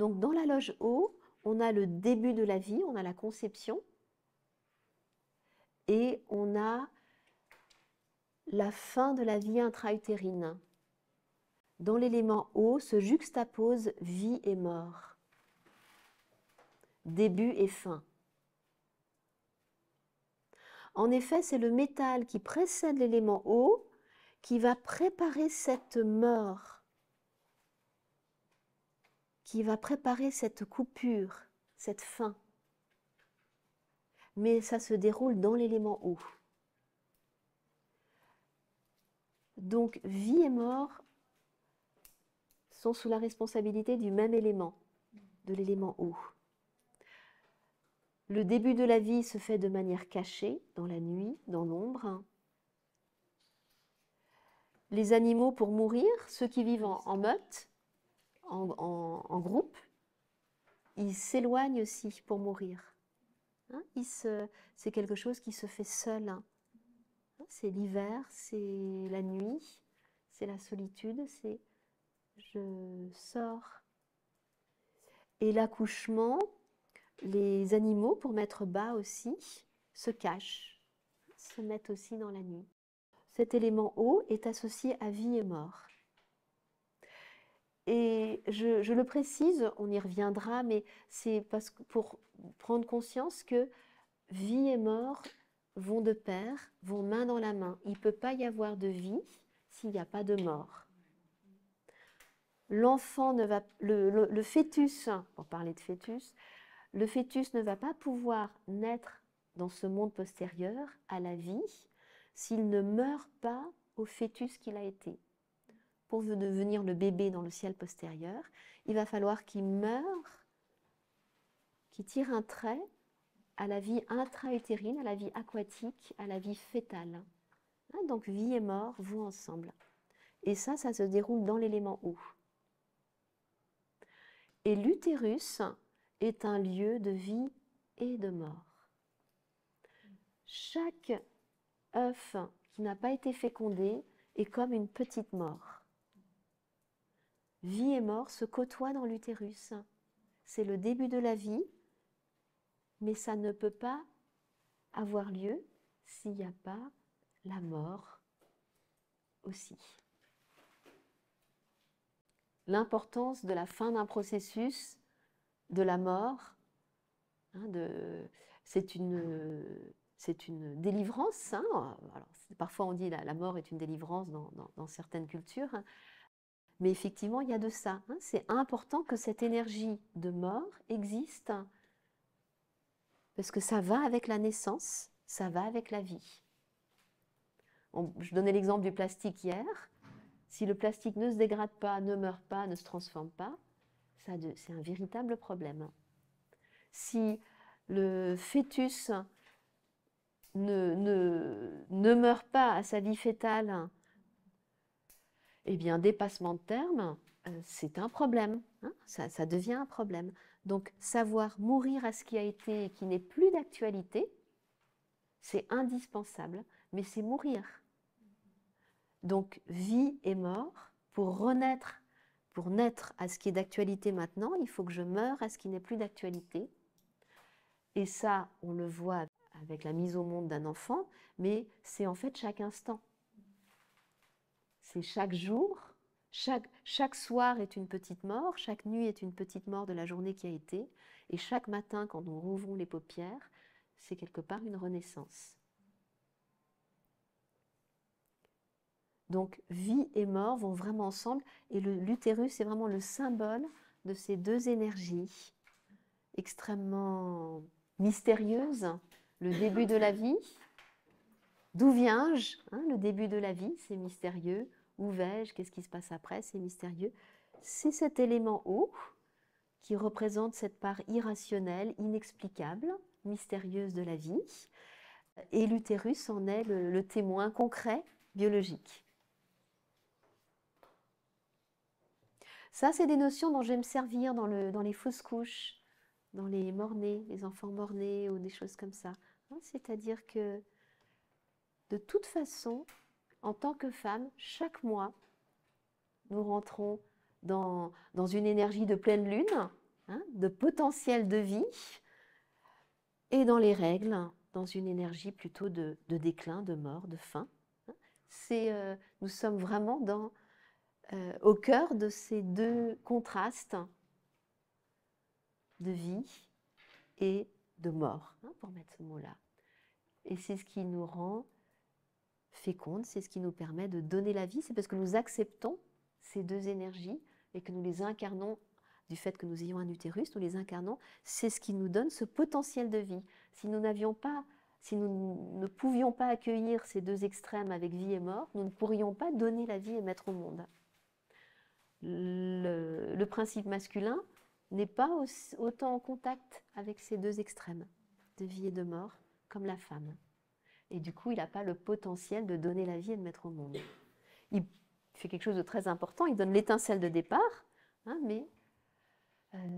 Donc dans la loge eau, on a le début de la vie, on a la conception, et on a la fin de la vie intra-utérine. Dans l'élément eau se juxtaposent vie et mort, début et fin. En effet, c'est le métal qui précède l'élément eau qui va préparer cette mort, qui va préparer cette coupure, cette fin. Mais ça se déroule dans l'élément eau. Donc, vie et mort sont sous la responsabilité du même élément, de l'élément eau. Le début de la vie se fait de manière cachée, dans la nuit, dans l'ombre. Les animaux, pour mourir, ceux qui vivent en meute, en groupe, ils s'éloignent aussi pour mourir. Hein, c'est quelque chose qui se fait seul. Hein. C'est l'hiver, c'est la nuit, c'est la solitude, c'est je sors. Et l'accouchement, les animaux, pour mettre bas aussi, se cachent, se mettent aussi dans la nuit. Cet élément eau est associé à vie et mort. Et je le précise, on y reviendra, mais c'est parce que pour prendre conscience que vie et mort vont de pair, vont main dans la main. Il ne peut pas y avoir de vie s'il n'y a pas de mort. L'enfant ne va, le fœtus, pour parler de fœtus, le fœtus ne va pas pouvoir naître dans ce monde postérieur à la vie s'il ne meurt pas au fœtus qu'il a été. Pour devenir le bébé dans le ciel postérieur, il va falloir qu'il meure, qu'il tire un trait à la vie intra-utérine, à la vie aquatique, à la vie fœtale. Donc vie et mort vont ensemble. Et ça se déroule dans l'élément eau. Et l'utérus est un lieu de vie et de mort. Chaque œuf qui n'a pas été fécondé est comme une petite mort. Vie et mort se côtoient dans l'utérus. C'est le début de la vie, mais ça ne peut pas avoir lieu s'il n'y a pas la mort aussi. L'importance de la fin d'un processus, de la mort, c'est une délivrance. Hein. Alors, parfois on dit la mort est une délivrance dans certaines cultures, hein. Mais effectivement il y a de ça. Hein. C'est important que cette énergie de mort existe, parce que ça va avec la naissance, ça va avec la vie. Je donnais l'exemple du plastique hier. Si le plastique ne se dégrade pas, ne meurt pas, ne se transforme pas, c'est un véritable problème. Si le fœtus ne meurt pas à sa vie fœtale, eh bien, dépassement de terme, c'est un problème. Hein, ça devient un problème. Donc, savoir mourir à ce qui a été et qui n'est plus d'actualité, c'est indispensable, mais c'est mourir. Donc, vie et mort, pour renaître, pour naître à ce qui est d'actualité maintenant, il faut que je meure à ce qui n'est plus d'actualité. Et ça, on le voit avec la mise au monde d'un enfant, mais c'est en fait chaque instant. C'est chaque jour, chaque soir est une petite mort, chaque nuit est une petite mort de la journée qui a été, et chaque matin, quand nous rouvrons les paupières, c'est quelque part une renaissance. Donc, vie et mort vont vraiment ensemble, et l'utérus est vraiment le symbole de ces deux énergies extrêmement mystérieuses. Le début de la vie, d'où viens-je, hein, le début de la vie, c'est mystérieux. Où vais-je, qu'est-ce qui se passe après, c'est mystérieux. C'est cet élément eau qui représente cette part irrationnelle, inexplicable, mystérieuse de la vie. Et l'utérus en est le témoin concret, biologique. Ça, c'est des notions dont je vais me servir dans les fausses couches, dans les morts-nés, les enfants morts-nés ou des choses comme ça. C'est-à-dire que, de toute façon, en tant que femme, chaque mois, nous rentrons dans une énergie de pleine lune hein, de potentiel de vie, et dans les règles, dans une énergie plutôt de déclin, de mort, de fin. Nous sommes vraiment au cœur de ces deux contrastes de vie et de mort, hein, pour mettre ce mot-là. Et c'est ce qui nous rend fécondes, c'est ce qui nous permet de donner la vie, c'est parce que nous acceptons ces deux énergies et que nous les incarnons, du fait que nous ayons un utérus, nous les incarnons, c'est ce qui nous donne ce potentiel de vie. Si nous ne pouvions pas accueillir ces deux extrêmes avec vie et mort, nous ne pourrions pas donner la vie et mettre au monde. Le principe masculin n'est pas autant en contact avec ces deux extrêmes de vie et de mort comme la femme. Et du coup, il n'a pas le potentiel de donner la vie et de mettre au monde. Il fait quelque chose de très important, il donne l'étincelle de départ, hein, mais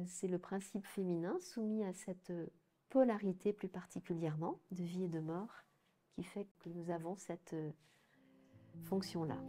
c'est le principe féminin soumis à cette polarité plus particulièrement de vie et de mort qui fait que nous avons cette fonction-là.